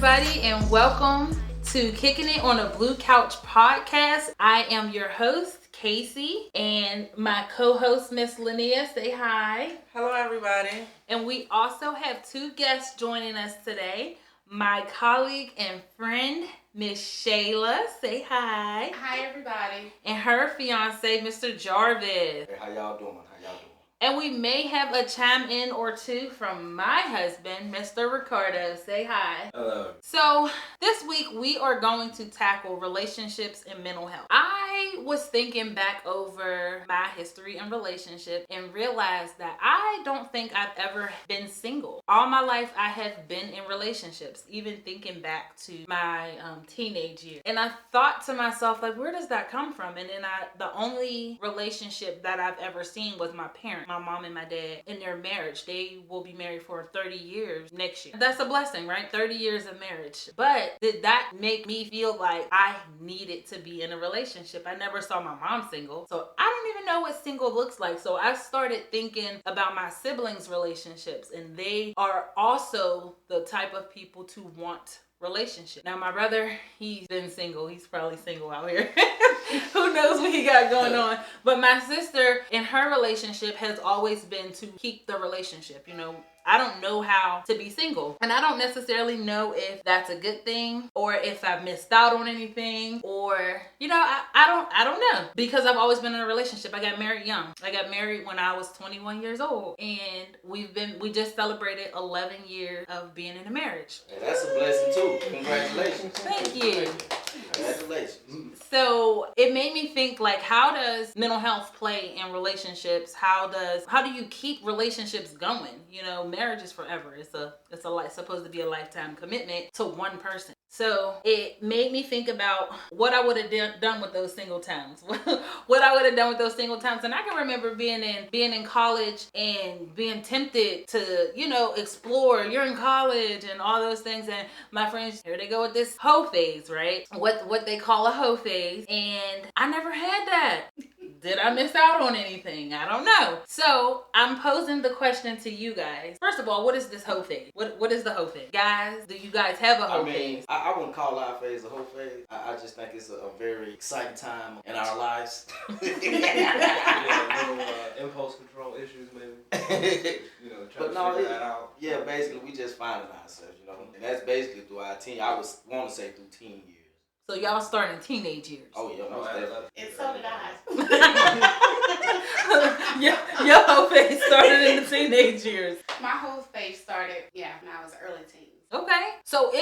everybody, and welcome to Kickin It on a Blue Couch podcast. I am your host, Casey, and my co-host, Miss Linnea. Say hi. Hello, everybody. And we also have two guests joining us today. My colleague and friend, Miss Shayla. Say hi. Hi, everybody. And her fiance, Mr. Jarvis. Hey, how y'all doing? And we may have a chime in or two from my husband, Mr. Ricardo. Say hi. Hello. So this week we are going to tackle relationships and mental health. I was thinking back over my history and relationship and realized that I don't think I've ever been single. All my life I have been in relationships, even thinking back to my teenage years. And I thought to myself, like, where does that come from? And then the only relationship that I've ever seen was my parents. My mom and my dad in their marriage. They will be married for 30 years next year. That's a blessing, right? 30 years of marriage. But did that make me feel like I needed to be in a relationship? I never saw my mom single. So I don't even know what single looks like. So I started thinking about my siblings' relationships, and they are also the type of people to want relationship. Now my brother, he's been single. He's probably single out here. Who knows what he got going on. But my sister, in her relationship, has always been to keep the relationship. You know, I don't know how to be single. And I don't necessarily know if that's a good thing or if I've missed out on anything, or, you know, I don't know, because I've always been in a relationship. I got married young. I got married when I was 21 years old, and we just celebrated 11 years of being in a marriage. Hey, that's a blessing too. Congratulations. Thank you. Congratulations. So it made me think, like, how does mental health play in relationships? How do you keep relationships going? You know, marriage is forever. It's supposed to be a lifetime commitment to one person. So it made me think about what I would have done with those single times. What I would have done with those single times. And I can remember being in college and being tempted to, you know, explore. You're in college and all those things. And my friends, here they go with this hoe phase, right? What they call a hoe phase. And I never had that. Did I miss out on anything? I don't know. So I'm posing the question to you guys. First of all, what is this hoe phase? What is the hoe phase? Guys, do you guys have a hoe phase? I wouldn't call our phase a hoe phase. I just think it's a very exciting time in our lives. Impulse control issues, maybe. You know, trying to figure that out. Yeah, basically we just finding ourselves, you know. And that's basically through our teen. I want to say through teen years. So y'all started in teenage years. Oh yeah, most definitely. And so did I. Your whole phase started in the teenage years. My whole phase started, when I was early teens. Okay. So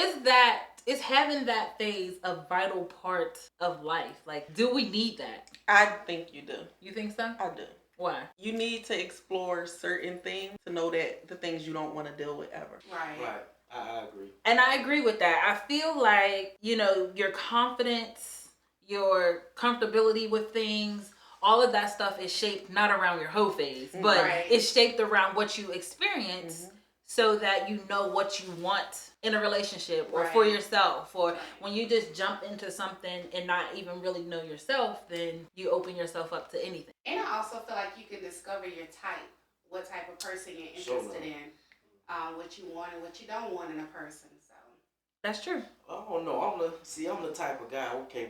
is having that phase a vital part of life? Like, do we need that? I think you do. You think so? I do. Why? You need to explore certain things to know that the things you don't want to deal with ever. Right. I agree. And I agree with that. I feel like, you know, your confidence, your comfortability with things, all of that stuff is shaped not around your hoe phase, but it's shaped around what you experience, so that you know what you want in a relationship or for yourself. Or when you just jump into something and not even really know yourself, then you open yourself up to anything. And I also feel like you can discover your type, what type of person you're interested in. What you want and what you don't want in a person. So that's true. I don't know. I'm the type of guy. Okay,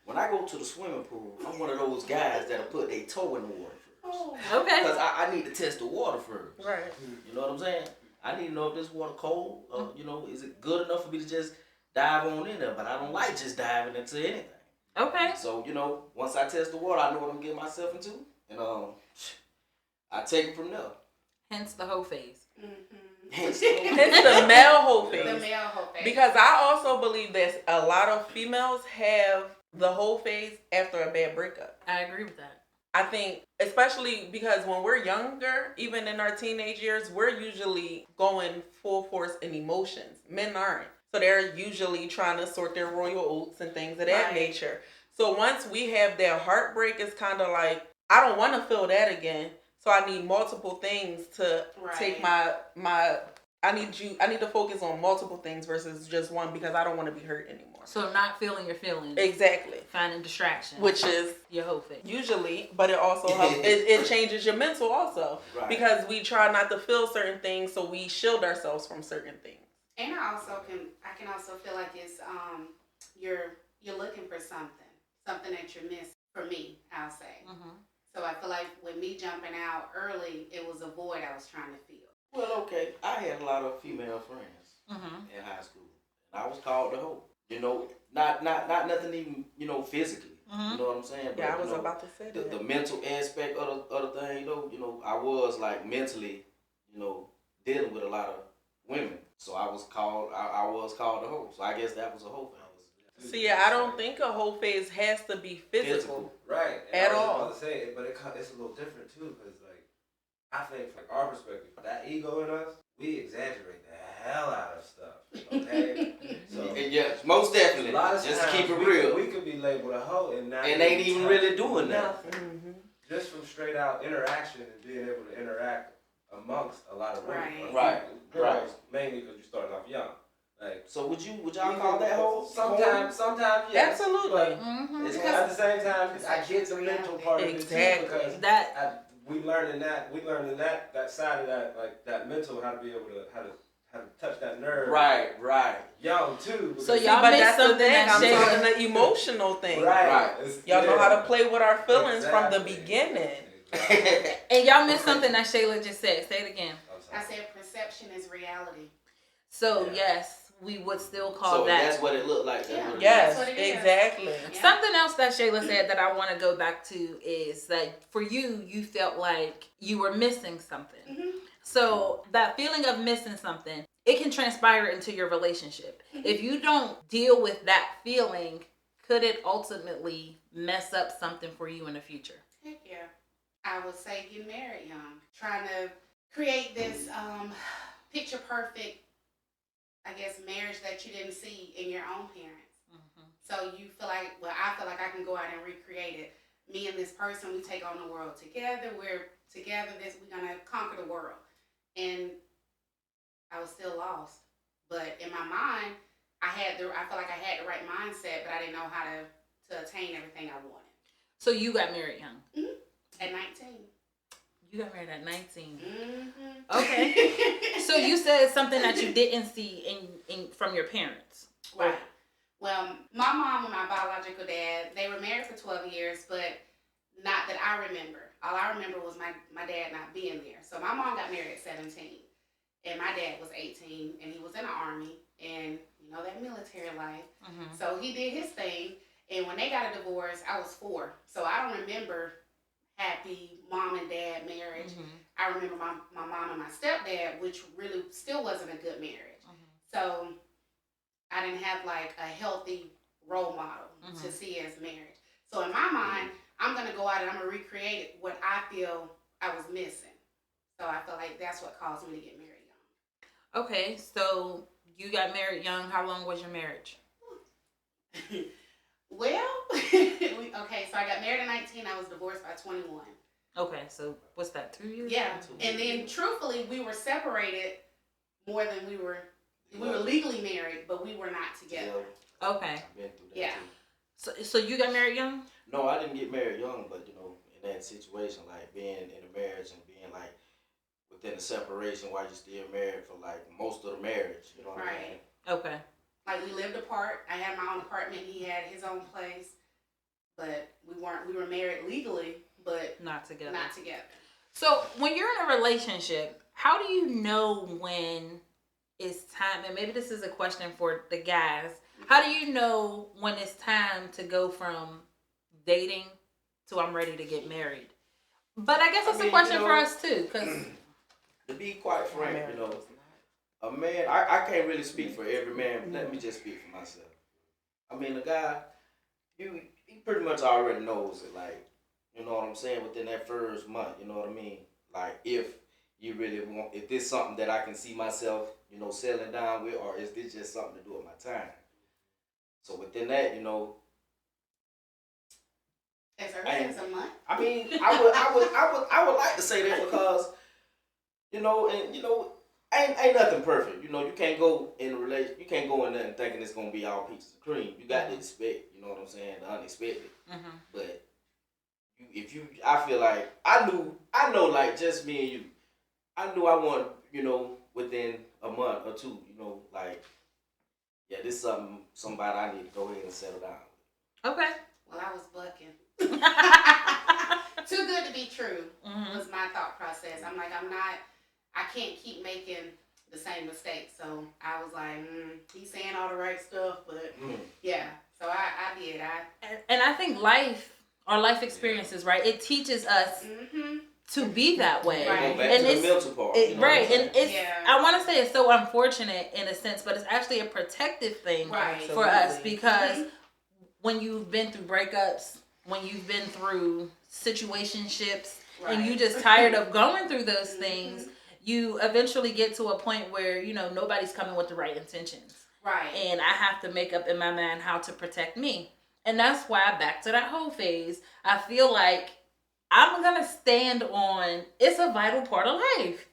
when I go to the swimming pool, I'm one of those guys that'll put their toe in the water first. Okay. Because I need to test the water first. Right. You know what I'm saying? I need to know if this water cold. You know, is it good enough for me to just dive on in there? But I don't like just diving into anything. Okay. So, you know, once I test the water, I know what I'm getting myself into, and I take it from there. Hence the hoe phase. It's the male hoe phase. The male hoe phase. Because I also believe that a lot of females have the hoe phase after a bad breakup. I agree with that. I think, especially because when we're younger, even in our teenage years, we're usually going full force in emotions. Men aren't. So they're usually trying to sort their royal oats and things of that nature. So once we have that heartbreak, it's kind of like, I don't want to feel that again. So I need multiple things to take my I need to focus on multiple things versus just one, because I don't want to be hurt anymore. So not feeling your feelings. Exactly. Finding distraction. Which is your whole thing. Usually, but it also helps. It changes your mental also. Right. Because we try not to feel certain things, so we shield ourselves from certain things. And I can also feel like it's you're looking for something that you're missing. For me, I'll say. So I feel like with me jumping out early, it was a void I was trying to fill. Well, okay, I had a lot of female friends in high school, and I was called the hoe. You know, not nothing even, you know, physically. You know what I'm saying? But, Yeah, I was you know, about to say that. The mental aspect of the thing, you know, I was like mentally, you know, dealing with a lot of women. So I was called the hoe. So I guess that was a hoe thing. See, I don't think a whole phase has to be physical. Right. And At I was all. about to say, but it's a little different too, because like I think from our perspective, that ego in us, we exaggerate the hell out of stuff. Okay. So yeah, most definitely. a lot of Just times keep it real. We could be labeled a hoe and not ain't even really doing nothing. Mm-hmm. Just from straight out interaction and being able to interact amongst a lot of women. Right. Girls, mainly because you're starting off young. Like, so would y'all call that hoe? Sometimes, yes. Absolutely. But Because at the same time, I get the mental part of it too, because we learning that side of that, like that mental, how to be able to how to touch that nerve. Right. Young too. So y'all but missed that's the something thing. that I'm Shayla- talking the emotional thing. Right. Y'all know how to play with our feelings from the Exactly. beginning. Exactly. And y'all missed something that Shayla just said. Say it again. I said perception is reality. So Yeah. yes, we would still call So that. that's what it looked like. Yeah. Yes, That's what it is. exactly. Yeah. Something else that Shayla said that I want to go back to is that for you felt like you were missing something. So that feeling of missing something, it can transpire into your relationship. If you don't deal with that feeling, could it ultimately mess up something for you in the future? Heck yeah. I would say get married young. Trying to create this picture perfect, I guess, marriage that you didn't see in your own parents. So you feel like, well, I feel like I can go out and recreate it. Me and this person, we take on the world together. We're together. We're gonna conquer the world. And I was still lost. But in my mind, I feel like I had the right mindset, but I didn't know how to attain everything I wanted. So you got married young. At 19. You got married at 19. Okay. So you said something that you didn't see in from your parents. Right. Well, my mom and my biological dad, they were married for 12 years, but not that I remember. All I remember was my dad not being there. So my mom got married at 17, and my dad was 18, and he was in the Army, and you know that military life. So he did his thing, and when they got a divorce, I was 4. So I don't remember happy mom and dad marriage. I remember my mom and my stepdad, which really still wasn't a good marriage. So I didn't have like a healthy role model to see as marriage. So in my mind, I'm going to go out and I'm going to recreate what I feel I was missing. So I feel like that's what caused me to get married young. Okay, so you got married young. How long was your marriage? Well, okay, so I got married at 19. I was divorced by 21. Okay, so what's that, 2 years? Yeah, and then truthfully, we were separated more than we were legally married, but we were not together. Okay. I've been through that Yeah. too. So you got married young? No, I didn't get married young, but you know, in that situation, like being in a marriage and being like within a separation while you're still married for like most of the marriage, you know what I mean? Okay. Like we lived apart. I had my own apartment. He had his own place, but we were married legally, but Not together. not together. So when you're in a relationship, how do you know when it's time? And maybe this is a question for the guys. How do you know when it's time to go from dating to I'm ready to get married? But I guess it's a question for us too, because to be quite frank, you know, a man, I can't really speak for every man, but let me just speak for myself. I mean, a guy, he pretty much already knows it, like, you know what I'm saying, within that first month, you know what I mean? Like, if you really want, if this something that I can see myself, you know, settling down with, or is this just something to do with my time? So within that, you know, As early as a month. I mean, I would like to say that because, you know, and you know, ain't nothing perfect. You know, you can't go in a relationship, you can't go in there and thinking it's gonna be all peaches and cream. You got to expect, you know what I'm saying, the unexpected. But I feel like I know, like just me and you, I knew I wanted, you know, within a month or two, you know, like, yeah, this is somebody I need to go ahead and settle down. Okay. Well, I was bucking. Too good to be true was my thought process. I'm like, I can't keep making the same mistakes. So I was like, he's saying all the right stuff, but yeah. So I did. And I think life experiences, right? It teaches us to be that way. Right. Back and to it's the mental part. right. And it's I want to say it's so unfortunate in a sense, but it's actually a protective thing for us because when you've been through breakups, when you've been through situationships, and you just tired of going through those things, you eventually get to a point where, you know, nobody's coming with the right intentions. Right. And I have to make up in my mind how to protect me. And that's why, back to that whole phase, I feel like I'm going to stand on it's a vital part of life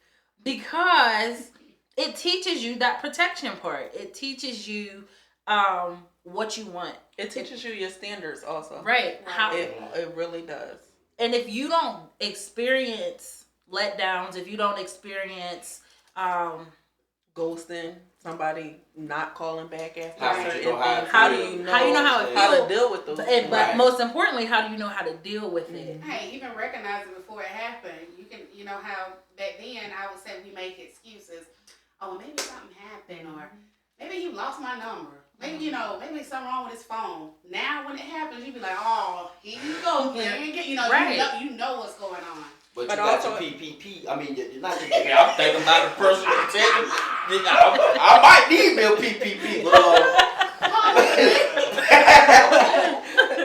because it teaches you that protection part. It teaches you what you want. It teaches you your standards also. Right. How it really does. And if you don't experience letdowns, if you don't experience ghosting, somebody not calling back after how do you know how to deal with those things? But most importantly, how do you know how to deal with it? Hey, even recognize it before it happened. You can, you know how back then I would say we make excuses. Oh, maybe something happened, or maybe you lost my number. Maybe, you know, maybe something wrong with his phone. Now when it happens, you be like, oh, here you go. You know, you know what's going on. But you got your PPP. I mean, you're not just thinking, I'm thinking about the person protecting. I might need me a PPP, but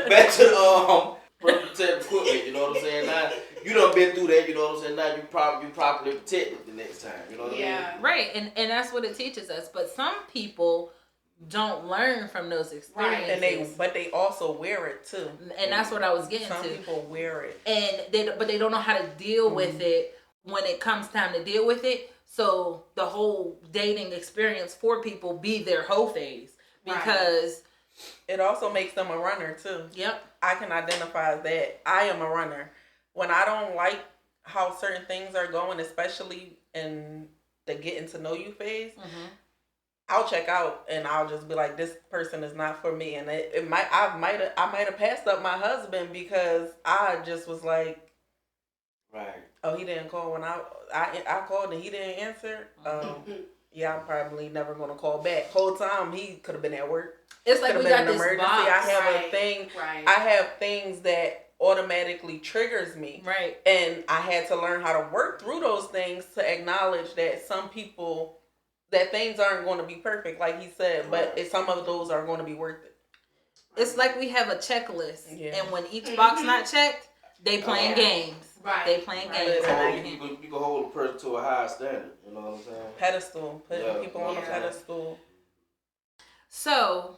back to the protective equipment. You know what I'm saying? Now you done been through that. You know what I'm saying? Now you properly protected the next time. You know what I mean? Right, and that's what it teaches us. But some people don't learn from those experiences. And they also wear it too. And that's what I was getting Some to. Some people wear it. And they don't know how to deal with it when it comes time to deal with it. So the whole dating experience for people be their whole phase. Because it also makes them a runner too. Yep. I can identify that I am a runner. When I don't like how certain things are going, especially in the getting to know you phase, I'll check out and I'll just be like, this person is not for me. And I might have passed up my husband because I just was like, oh, he didn't call when I called and he didn't answer. Yeah, I'm probably never gonna call back. Whole time he could have been at work. It's like we got this emergency. box. I have a thing. I have things that automatically triggers me. Right. And I had to learn how to work through those things to acknowledge that some people, that things aren't going to be perfect, like he said, but some of those are going to be worth it. It's like we have a checklist, and when each box not checked, they playing games. Right. They playing games. You can hold a person to a higher standard. You know what I'm saying? Pedestal. Putting people on a pedestal. So,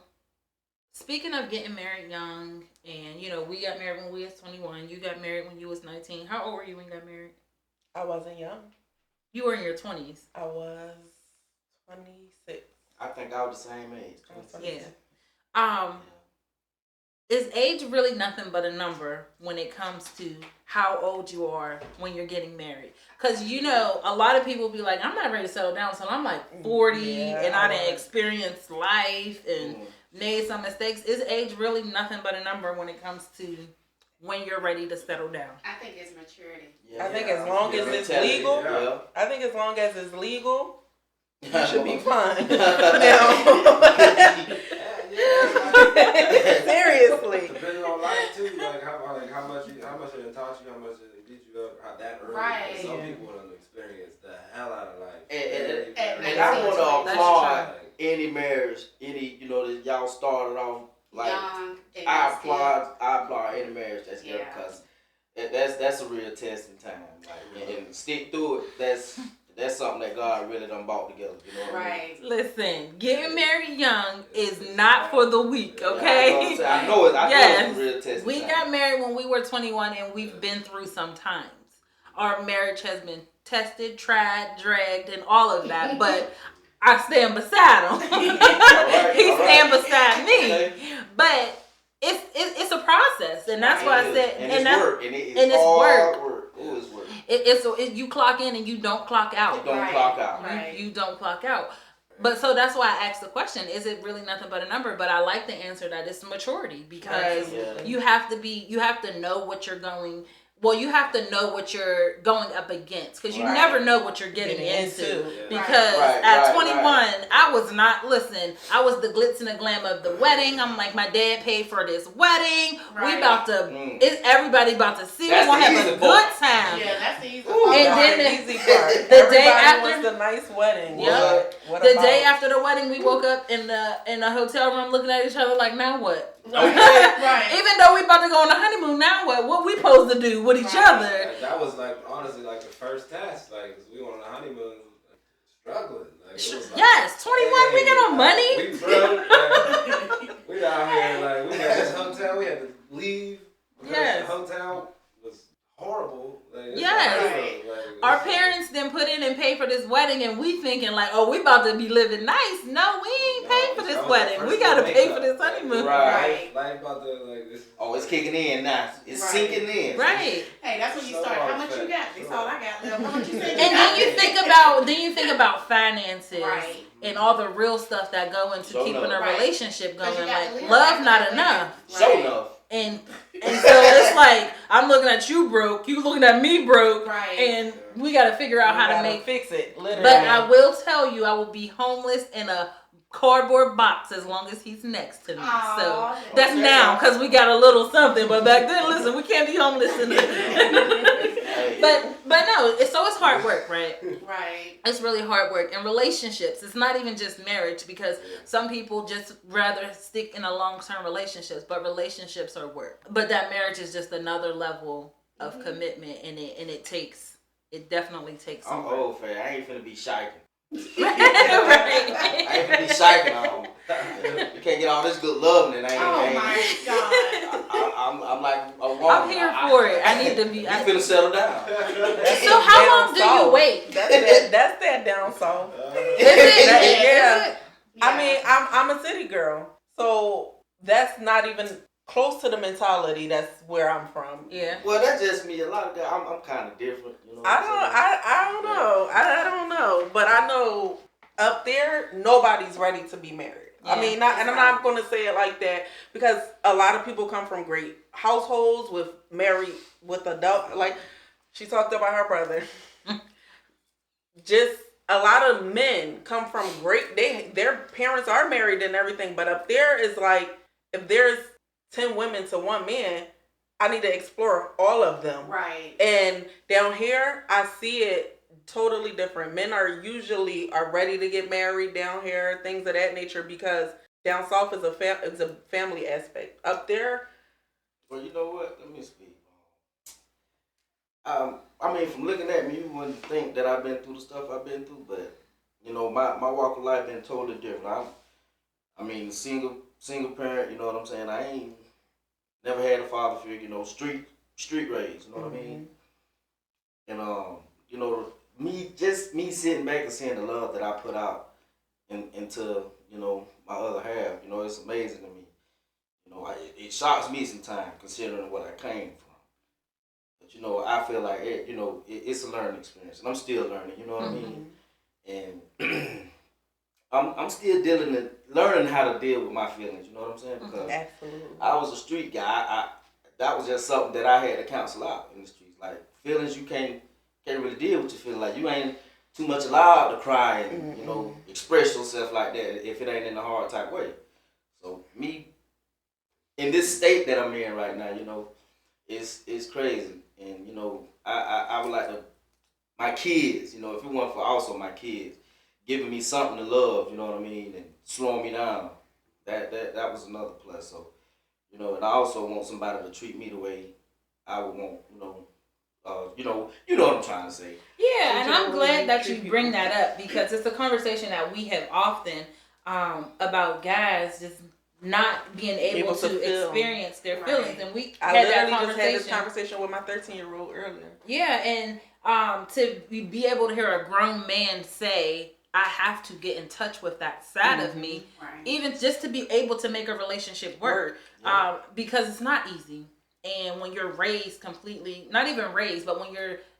speaking of getting married young, and you know, we got married when we was 21. You got married when you was 19. How old were you when you got married? I wasn't young. You were in your 20s. I was 26. I think I was the same age. 26. Yeah. Is age really nothing but a number when it comes to how old you are when you're getting married? Because, you know, a lot of people be like, I'm not ready to settle down until I'm like 40 and I done experienced life and made some mistakes. Is age really nothing but a number when it comes to when you're ready to settle down? I think it's maturity. I think as long as it's legal, I think as long as it's legal, you should be fine. Seriously. Depending on life too, like how much it taught you, how much it beat you up, how that early. Right. Some people don't experience the hell out of life. And I want to applaud any marriage, you know, that y'all started off like young. I applaud any marriage that's together because that's a real testing time. Like and stick through it. That's something that God really done brought together. You know what I mean? Listen, getting married young is not for the weak, okay? Yeah, I know it's a real test. We got married when we were 21 and we've been through some times. Our marriage has been tested, tried, dragged, and all of that, but I stand beside him. He stand beside me. Okay. But it's a process, and that's why I said, and it's work. you clock in and you don't clock out. You don't clock out. Right. You don't clock out. But so that's why I asked the question, is it really nothing but a number? But I like the answer that it's maturity, because you have to know what you're going. Well, you have to know what you're going up against, because you never know what you're getting into. Because at 21, I was not, I was the glitz and the glam of the wedding. I'm like, my dad paid for this wedding. We about to, everybody about to see. We're going to have a good time. Yeah, that's the easy part. And then the easy part. The day after was the nice wedding. Yeah. The day after the wedding, we woke up in the hotel room looking at each other like, now what? Right. Even though we about to go on a honeymoon, now what? What we supposed to do with each other? That was honestly the first test. Cause we went on a honeymoon, struggling. Yes, 21. We got no money. We broke. We out here we got this hotel. We had to leave because the hotel was horrible. Our parents then put in and paid for this wedding, and we thinking we about to be living nice. No, we ain't paid for this wedding. We gotta pay for this honeymoon. Right. Life about to this. Oh, it's kicking in now. It's sinking in. Right. Hey, that's when you start. How much you got? That's all I got left. How much you think? And then you think about finances and all the real stuff that go into keeping a relationship going. Like love, not enough. Show enough. And so it's like I'm looking at you broke, you looking at me broke, and we got to figure out how to fix it. Literally. But I will tell you, I will be homeless in a cardboard box as long as he's next to me. So that's now because we got a little something. But back then, listen, we can't be homeless in But no, it's hard work, right? Right. It's really hard work. And relationships, it's not even just marriage, because some people just rather stick in a long-term relationships, but relationships are work. But that marriage is just another level of commitment, and it definitely takes some work. I'm old, fam. I ain't finna be shiking. Right. I ain't finna be shiking on. You can't get all this good love and I ain't. Oh my God. I'm like a woman. I'm here for it. I need to be. You finna settle down. So how long do you wait? That's that down south. Is it? I mean, I'm a city girl, so that's not even close to the mentality that's where I'm from. Yeah. Well, that's just me. A lot of guys, I'm kind of different. You know. I don't know. I don't know, but I know up there nobody's ready to be married. Yeah. I mean, I'm not going to say it like that, because a lot of people come from great households with adult. Like she talked about her brother. Just a lot of men come from their parents are married and everything, but up there is like, if there's 10 women to one man, I need to explore all of them. Right. And down here, I see it totally different. Men are usually ready to get married down here, things of that nature, because down south is a family aspect. Up there, well, you know what? Let me speak. I mean, from looking at me, you wouldn't think that I've been through the stuff I've been through, but you know, my walk of life been totally different. I mean, single parent. You know what I'm saying? I ain't never had a father figure. You know, street raised. You know what I mean? And you know, me sitting back and seeing the love that I put out into, you know, my other half. You know, it's amazing to me. You know, it shocks me sometimes considering what I came from. But you know, I feel like it's a learning experience, and I'm still learning. You know what I mean? And I'm still learning how to deal with my feelings. You know what I'm saying? Because absolutely, I was a street guy. That was just something that I had to counsel out in the streets. Like feelings, you can't really deal with your feelings. Like you ain't too much allowed to cry and you know, express yourself like that if it ain't in a hard type way. So me, in this state that I'm in right now, you know, it's crazy. And you know, I would like my kids, you know, if it weren't for also my kids giving me something to love, you know what I mean, and slowing me down, that was another plus. So, you know, and I also want somebody to treat me the way I would want, you know what I'm trying to say. Yeah, and I'm glad that you bring that up, because it's a conversation that we have often about guys just not being able to experience their feelings. And I just had this conversation with my 13-year-old earlier. Yeah, and to be able to hear a grown man say, I have to get in touch with that side of me, even just to be able to make a relationship work, because it's not easy. And when you're raised completely, not even raised, but when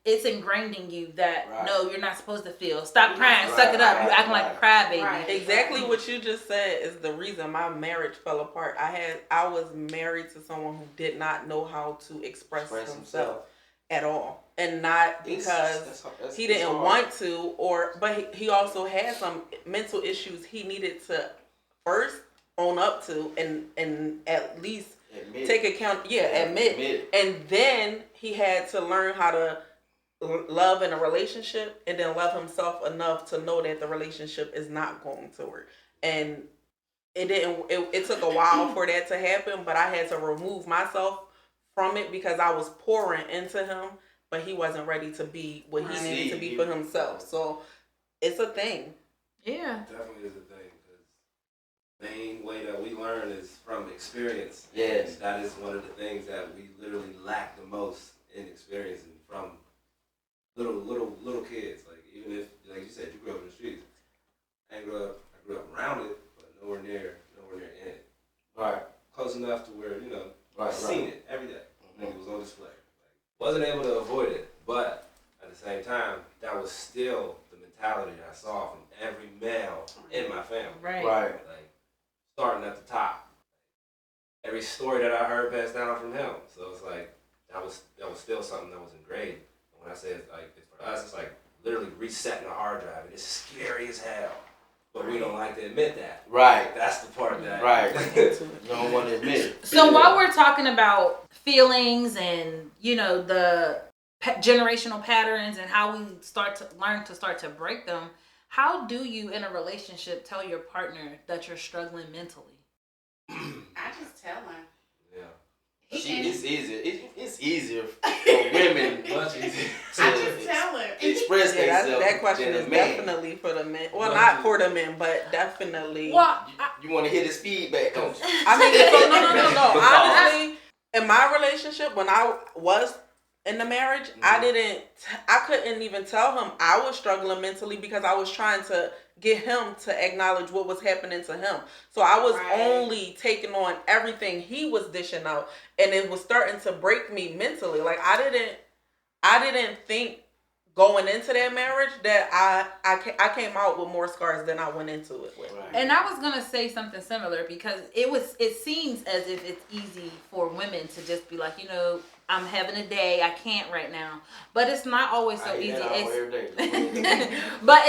it's ingrained in you that no, you're not supposed to feel. Stop crying, suck it up. You acting like a crybaby. Right. Exactly what you just said is the reason my marriage fell apart. I was married to someone who did not know how to express himself at all, and not because he didn't want to, but he also had some mental issues he needed to first own up to, and at least take account. Admit. And then he had to learn how to love in a relationship, and then love himself enough to know that the relationship is not going to work. And it took a while for that to happen, but I had to remove myself from it because I was pouring into him, but he wasn't ready to be what he needed to be for himself. So it's a thing. Yeah, definitely is a thing, because the main way that we learn is from experience. Yes, and that is one of the things that we literally lack the most in experiencing from little kids. Like, even if, like you said, you grew up in the streets. I grew up around it, but nowhere near in it. Right. Close enough to where, I've seen it every day. Like, it was on display. Like, wasn't able to avoid it, but at the same time, that was still the mentality that I saw from every male in my family. Right. Like, starting at the top. Every story that I heard passed down from him. So it's like, that was still something that was engraved. When I say it's for us, it's like literally resetting a hard drive. And it's scary as hell. But we don't like to admit that. Right. That's the part that... Right. You don't want to admit it. So while we're talking about feelings and, the generational patterns and how we start to break them, how do you in a relationship tell your partner that you're struggling mentally? I just tell him. Yeah. It's easier. It's easier for women. Much easier. I just tell him. Express themselves. That question is definitely for the men. Well, not for the men, but definitely. Well, you want to hear his feedback, don't you? I mean, no. Honestly, in my relationship, when I was in the marriage, I couldn't even tell him I was struggling mentally because I was trying to get him to acknowledge what was happening to him. So I was only taking on everything he was dishing out, and it was starting to break me mentally. Like, I didn't think going into that marriage that I came out with more scars than I went into it with. Right. And I was gonna say something similar because it seems as if it's easy for women to just be like, I'm having a day, I can't right now. But it's not always so easy. But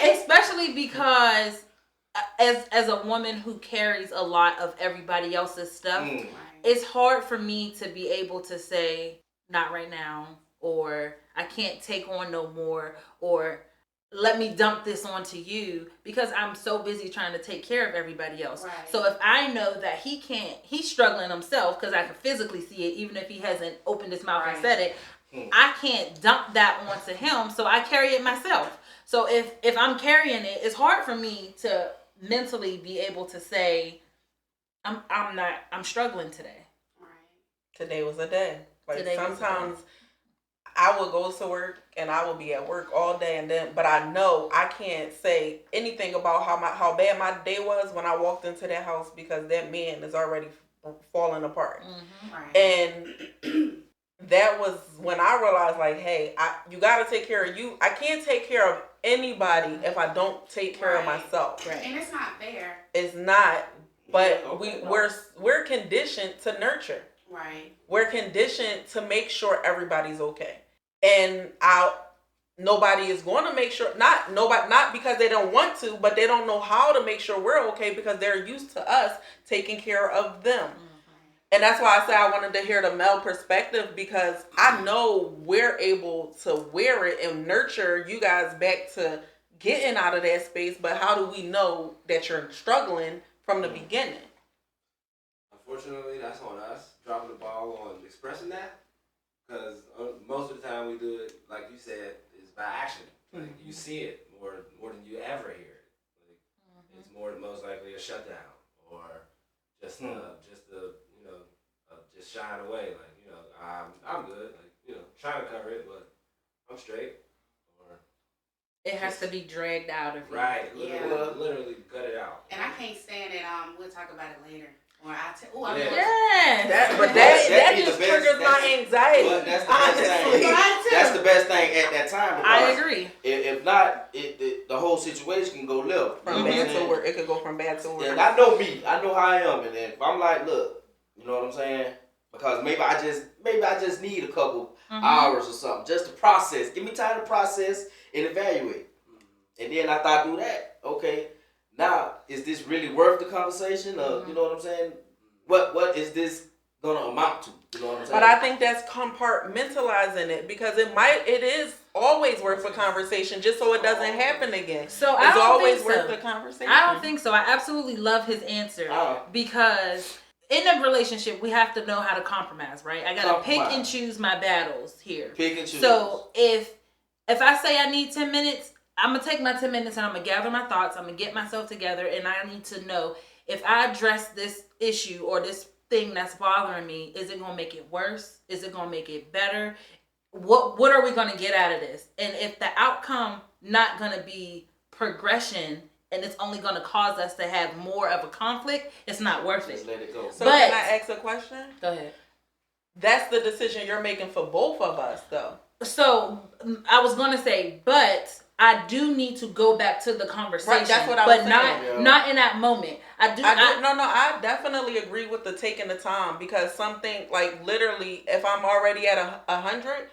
especially because as a woman who carries a lot of everybody else's stuff, it's hard for me to be able to say, not right now, or I can't take on no more, or let me dump this onto you, because I'm so busy trying to take care of everybody else. Right. So if I know that he's struggling himself, because I can physically see it, even if he hasn't opened his mouth and said it, I can't dump that onto him, so I carry it myself. So if I'm carrying it, it's hard for me to mentally be able to say, I'm struggling today. Right. Today was a day. Like, sometimes day. I would go to work and I would be at work all day, but I know I can't say anything about how bad my day was when I walked into that house, because that man is already falling apart. Mm-hmm. Right. And that was when I realized, like, hey, you got to take care of you. I can't take care of anybody if I don't take care of myself. Right. And it's not fair. It's not. But we're conditioned to nurture. Right. We're conditioned to make sure everybody's okay. And nobody is going to make sure, not because they don't want to, but they don't know how to make sure we're okay because they're used to us taking care of them. Mm-hmm. And that's why I said I wanted to hear the male perspective, because I know we're able to wear it and nurture you guys back to getting out of that space. But how do we know that you're struggling from the beginning? Unfortunately, that's on us, dropping the ball on expressing that, because most of the time we do it, like you said, is by action. Like, you see it more than you ever hear it. Like, it's most likely a shutdown, or just just shying away. Like, I'm good. Like, trying to cover it, but I'm straight. Or It has to be dragged out of you. Right. Yeah. Literally cut it out. And I can't stand it. We'll talk about it later. Or Yes. That be the just best- triggers my that's- anxiety. But that's the best thing. That's the best thing at that time. I because agree. If not, the whole situation can go left. From bad to worse. It could go from bad to worse. And I know me. I know how I am. And if I'm like, look, you know what I'm saying? Because maybe I just need a couple hours or something just to process. Give me time to process and evaluate. And then after I do that, okay, now is this really worth the conversation? Or you know what I'm saying? What is this gonna amount to? You know what I'm saying? But I think that's compartmentalizing it because it is always worth a conversation just so it doesn't happen again. So it's I don't always think worth so. the conversation. I don't think so. I absolutely love his answer because in a relationship we have to know how to compromise, right? I gotta pick and choose my battles here. Pick and choose. So if I say I need 10 minutes, I'm gonna take my 10 minutes and I'm gonna gather my thoughts. I'm gonna get myself together, and I need to know if I address this issue or this thing that's bothering me, is it gonna make it worse? Is it gonna make it better? What are we gonna get out of this? And if the outcome not gonna be progression and it's only gonna cause us to have more of a conflict, it's not worth it. Just let it go. So But- can I ask a question? Go ahead. That's the decision you're making for both of us, though. So I was gonna say, but I do need to go back to the conversation. Right, that's what I was but saying. not in that moment. I definitely agree with the taking the time because something like literally, if I'm already at 100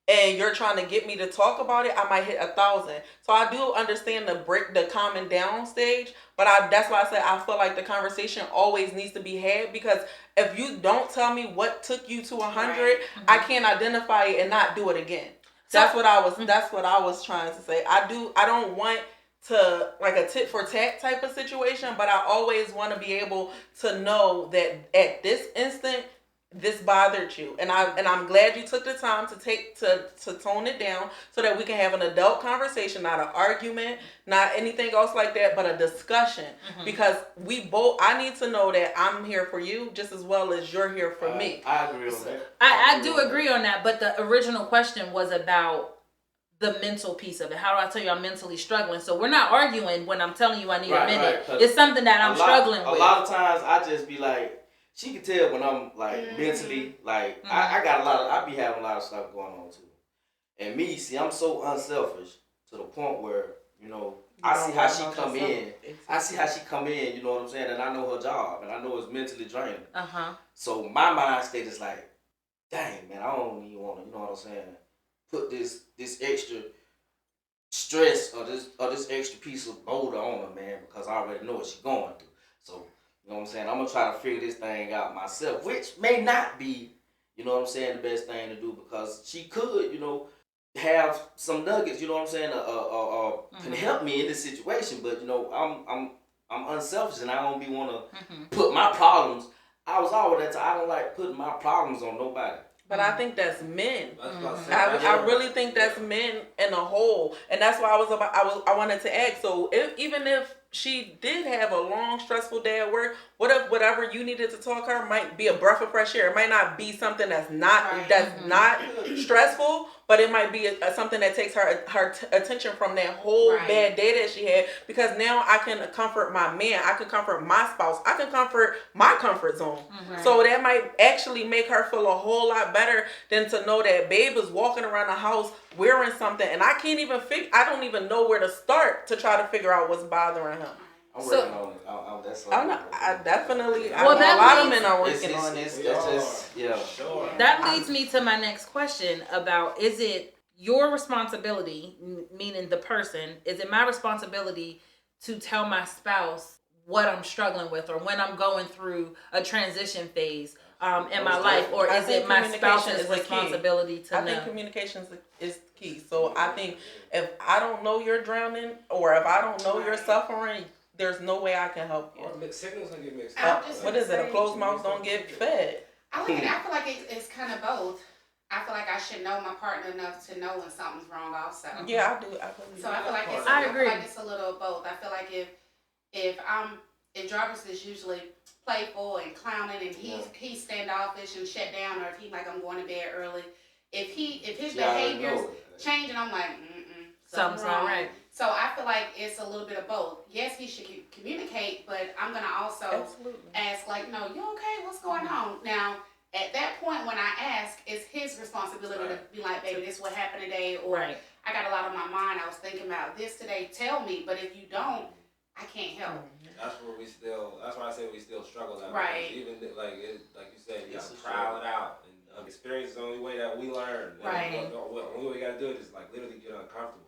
and you're trying to get me to talk about it, I might hit 1,000. So I do understand the calming down stage, but that's why I said I feel like the conversation always needs to be had because if you don't tell me what took you to 100, I can't identify it and not do it again. That's what I was trying to say. I don't want to like a tit for tat type of situation, but I always want to be able to know that at this instant this bothered you, and I'm glad you took the time to tone it down so that we can have an adult conversation, not an argument, not anything else like that, but a discussion. Because I need to know that I'm here for you just as well as you're here for me. I agree on that. I do agree on that, but the original question was about the mental piece of it. How do I tell you I'm mentally struggling? So we're not arguing when I'm telling you I need a minute. It's something that I'm struggling with. A lot of times I just be like, she can tell when I'm like mentally, like I got I be having a lot of stuff going on too. And me, see, I'm so unselfish to the point where, you know, I see how she come in. I see how she come in, you know what I'm saying? And I know her job and I know it's mentally draining. So my mind state is like, dang man, I don't even want to, you know what I'm saying, put this extra stress or this extra piece of boulder on her, man, because I already know what she's going through. So you know what I'm saying? I'm going to try to figure this thing out myself, which may not be, you know what I'm saying, the best thing to do because she could, you know, have some nuggets, you know what I'm saying, can help me in this situation. But, you know, I'm unselfish and I don't be want to put my problems. I was always that time. I don't like putting my problems on nobody. But I think that's men. I really think that's men in a whole, and that's why I wanted to ask. So even if she did have a long, stressful day at work, what if whatever you needed to talk her might be a breath of fresh air? It might not be something that's not not stressful, but it might be something that takes her attention from that whole bad day that she had. Because now I can comfort my man, I can comfort my spouse, I can comfort my comfort zone. So that might actually make her feel a whole lot better than to know that babe is walking around the house wearing something, and I can't even I don't even know where to start to try to figure out what's bothering him. I'm working on it. That's I definitely. Well, a lot of men are working on it. That leads me to my next question about: is it your responsibility, meaning the person? Is it my responsibility to tell my spouse what I'm struggling with, or when I'm going through a transition phase in my life, or is it my spouse's responsibility to know? I think communication is key. So I think if I don't know you're drowning, or if I don't know you're suffering, there's no way I can help you. Or signals can get mixed up. What is it? A closed mouth don't get fed. I feel like it's kind of both. I feel like I should know my partner enough to know when something's wrong also. Yeah, I do. So I feel like I agree. Like it's a little of both. I feel like if Jarvis is usually playful and clowning and he's standoffish and shut down, or if he's like I'm going to bed early, if his behaviors change and I'm like Something's not right. So I feel like it's a little bit of both. Yes, he should communicate, but I'm gonna also ask, like, no, you okay? What's going on? Now, at that point, when I ask, it's his responsibility to be like, baby, this is what happened today, or I got a lot on my mind. I was thinking about this today. Tell me. But if you don't, I can't help. That's where we still. That's why I say we still struggle. That right. Even like you said, you gotta trial it out. And experience is the only way that we learn. Right. And the only way we gotta do it is like literally get uncomfortable.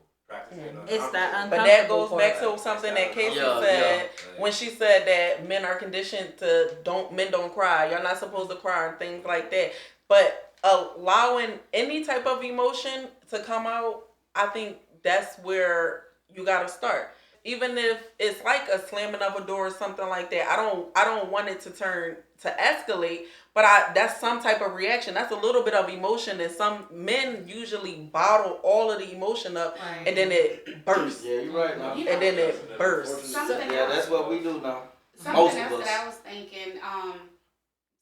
It's that uncomfortable. But that goes back to something that Casey said when she said that men are conditioned to men don't cry. You're not supposed to cry and things like that. But allowing any type of emotion to come out, I think that's where you gotta start. Even if it's like a slamming of a door or something like that, I don't want it to turn to escalate, but that's some type of reaction. That's a little bit of emotion, and some men usually bottle all of the emotion up, and then it bursts. Yeah, you're right now. And then it bursts. That's what we do now. Something else that I was thinking,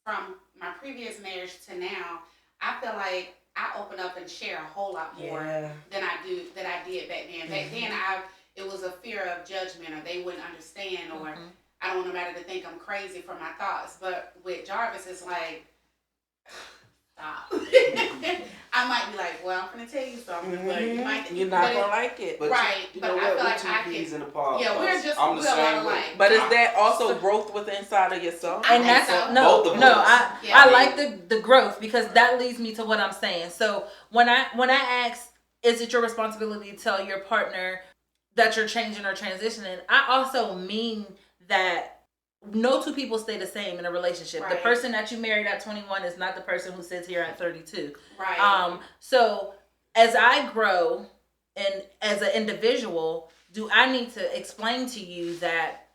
from my previous marriage to now, I feel like I open up and share a whole lot more than I did back then. Back then, it was a fear of judgment, or they wouldn't understand, or I don't want nobody to think I'm crazy for my thoughts. But with Jarvis, it's like, stop. I might be like, well, I'm going to tell you something, but you might. You're not going to like it. But right. You but know I what? feel like I can. Yeah, we're a lot alike. But is that also growth within inside of yourself? And that's I like the growth, because that leads me to what I'm saying. So when I ask, is it your responsibility to tell your partner that you're changing or transitioning, I also mean that no two people stay the same in a relationship. Right. The person that you married at 21 is not the person who sits here at 32. Right. So as I grow and as an individual, do I need to explain to you that,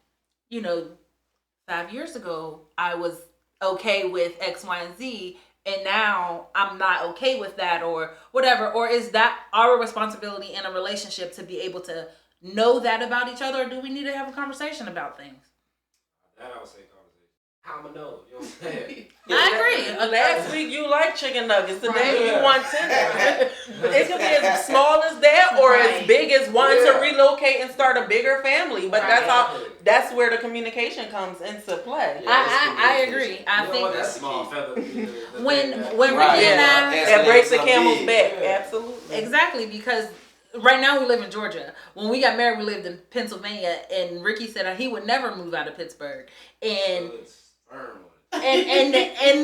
5 years ago I was okay with X, Y, and Z, and now I'm not okay with that, or whatever? Or is that our responsibility in a relationship to be able to know that about each other, or do we need to have a conversation about things? That I would say conversation. How I'ma know? You know what I'm saying? I agree. Last week you liked chicken nuggets. Today you want tender. It could be as small as that, or as big as wanting to relocate and start a bigger family. But that's where the communication comes into play. I agree. I think that's small feather. when Ricky and I, it breaks the camel's back. Absolutely. Exactly, because right now we live in Georgia. When we got married, we lived in Pennsylvania, and Ricky said he would never move out of Pittsburgh. And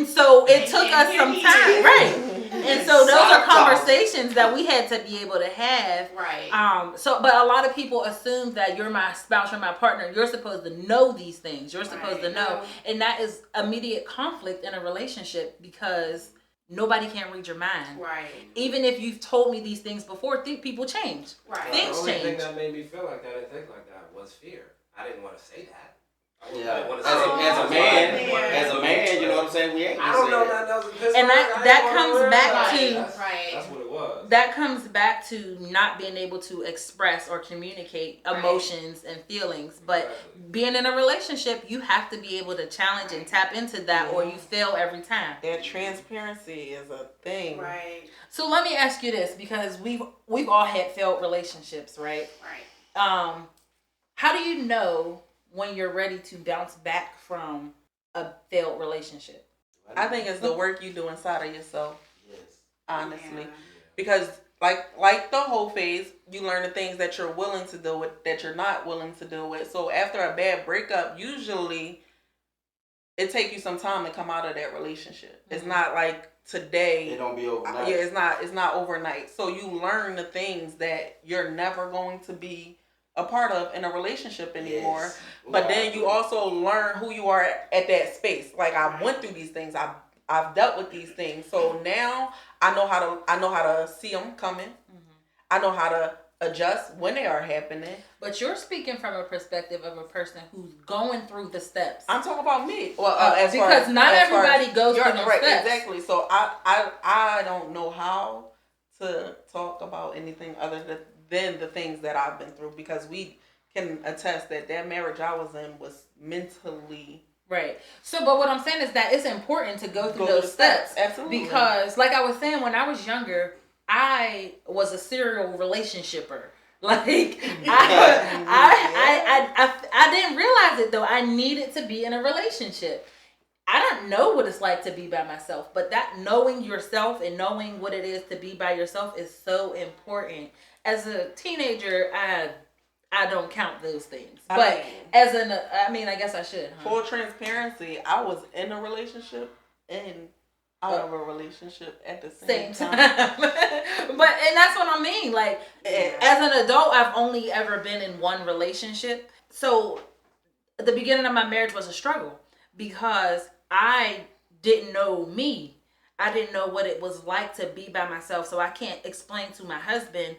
so it took us some time, right? And so those are conversations that we had to be able to have, right? But a lot of people assume that you're my spouse, you're my partner, you're supposed to know these things, you're supposed to know, and that is immediate conflict in a relationship, because nobody can read your mind. Right. Even if you've told me these things before, people change. Right. Things change. The only thing that made me feel like that and think like that was fear. I didn't want to say that. Yeah. As a man, you know what I'm saying? We ain't gonna say that. And that comes back to That's what it was. That comes back to not being able to express or communicate emotions and feelings. But being in a relationship, you have to be able to challenge and tap into that, or you fail every time. That transparency is a thing. Right. So let me ask you this, because we've all had failed relationships, right? Right. How do you know when you're ready to bounce back from a failed relationship? I think it's the work you do inside of yourself. Yes. Honestly. Because like the whole phase, you learn the things that you're willing to deal with, that you're not willing to deal with. So after a bad breakup, usually it takes you some time to come out of that relationship. It's not like today. It don't be overnight. Yeah, it's not overnight. So you learn the things that you're never going to be a part of in a relationship anymore. Yes. But then you also learn who you are at that space. Like, I went through these things. I've dealt with these things. So now I know how to see them coming. I know how to adjust when they are happening. But you're speaking from a perspective of a person who's going through the steps. I'm talking about me. Well, because not everybody goes through those steps. Exactly. So I don't know how to talk about anything other than the things that I've been through, because we can attest that marriage I was in was mentally right. So, but what I'm saying is that it's important to go through those steps. Absolutely. Because, like I was saying, when I was younger, I was a serial relationshipper. Like I didn't realize it though. I needed to be in a relationship. I don't know what it's like to be by myself, but that knowing yourself and knowing what it is to be by yourself is so important. As a teenager, I don't count those things, but I guess I should. Huh? Full transparency, I was in a relationship and out of a relationship at the same time. And that's what I mean. Like, as an adult, I've only ever been in one relationship. So the beginning of my marriage was a struggle because I didn't know me. I didn't know what it was like to be by myself. So I can't explain to my husband,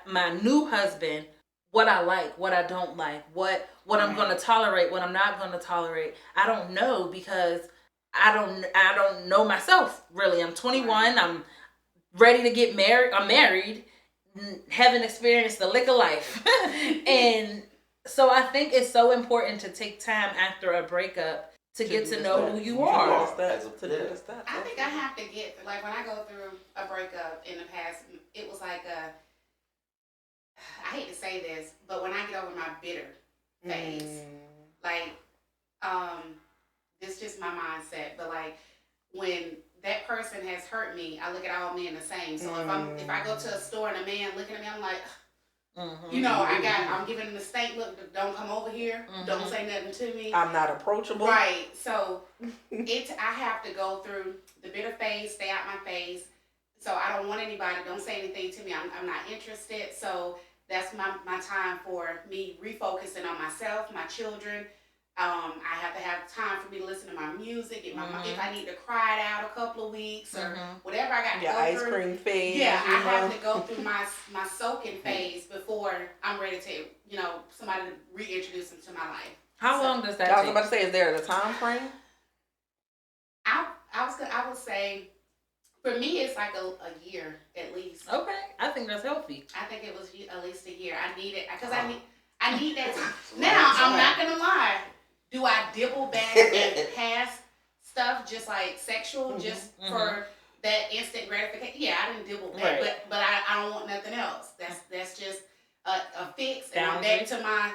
my new husband, what I like, what I don't like, what I'm going to tolerate, what I'm not going to tolerate. I don't know because I don't know myself really. I'm 21. I'm ready to get married. I'm married, haven't experienced the lick of life. And so I think it's so important to take time after a breakup to get to know who you are. I think I have to get, like, when I go through a breakup in the past, it was like I hate to say this, but when I get over my bitter phase, like, it's just my mindset, but like, when that person has hurt me, I look at all men the same. So if I go to a store and a man looking at me, I'm like, I'm giving him the stank look. Don't come over here. Don't say nothing to me. I'm not approachable. Right. So I have to go through the bitter phase, stay out my face. So I don't want anybody. Don't say anything to me. I'm not interested. So that's my time for me refocusing on myself, my children. I have to have time for me to listen to my music. If I need to cry it out a couple of weeks or whatever I got to go ice through. Cream phase. Yeah, I have to go through my soaking phase before I'm ready to, somebody to reintroduce them to my life. How long does that take? I was about to say, is there a time frame? I would say, for me, it's like a year at least. Okay, I think that's healthy. I think it was at least a year. I need it because I need that time. Now, I'm not gonna lie. Do I dibble back at past stuff, just like sexual, just for that instant gratification? Yeah, I didn't dibble back, but I don't want nothing else. That's just a fix, and I'm back to my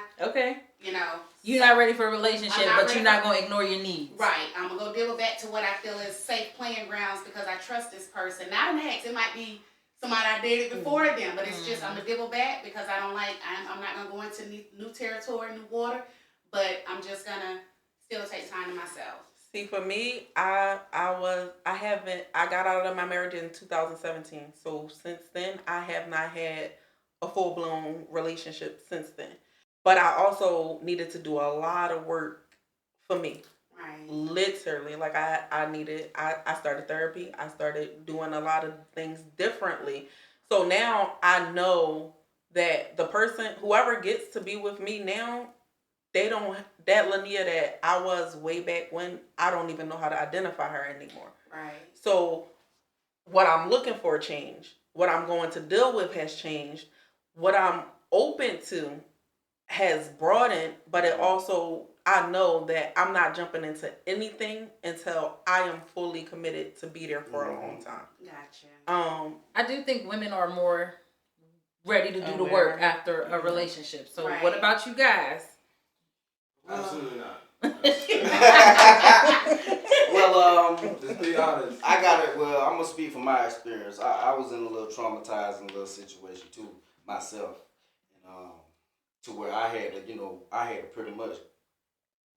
You're not ready for a relationship, but you're not gonna ignore your needs. Right. I'm gonna go dibble back to what I feel is safe playing grounds because I trust this person. Not an ex. It might be somebody I dated before them, but it's just I'm gonna dibble back because I'm not gonna go into new territory, new water. But I'm just gonna still take time to myself. See, for me, I got out of my marriage in 2017. So since then, I have not had a full-blown relationship since then. But I also needed to do a lot of work for me. Right. Literally, like I started therapy. I started doing a lot of things differently. So now I know that the person, whoever gets to be with me now, that Lania that I was way back when, I don't even know how to identify her anymore. Right. So what I'm looking for changed. What I'm going to deal with has changed. What I'm open to has broadened, but it also, I know that I'm not jumping into anything until I am fully committed to be there for a long time. Gotcha. I do think women are more ready to do the work after a relationship. So what about you guys? Absolutely not. Well, just be honest. I got it. Well, I'm gonna speak from my experience. I was in a little traumatizing little situation too myself, and to where I had to pretty much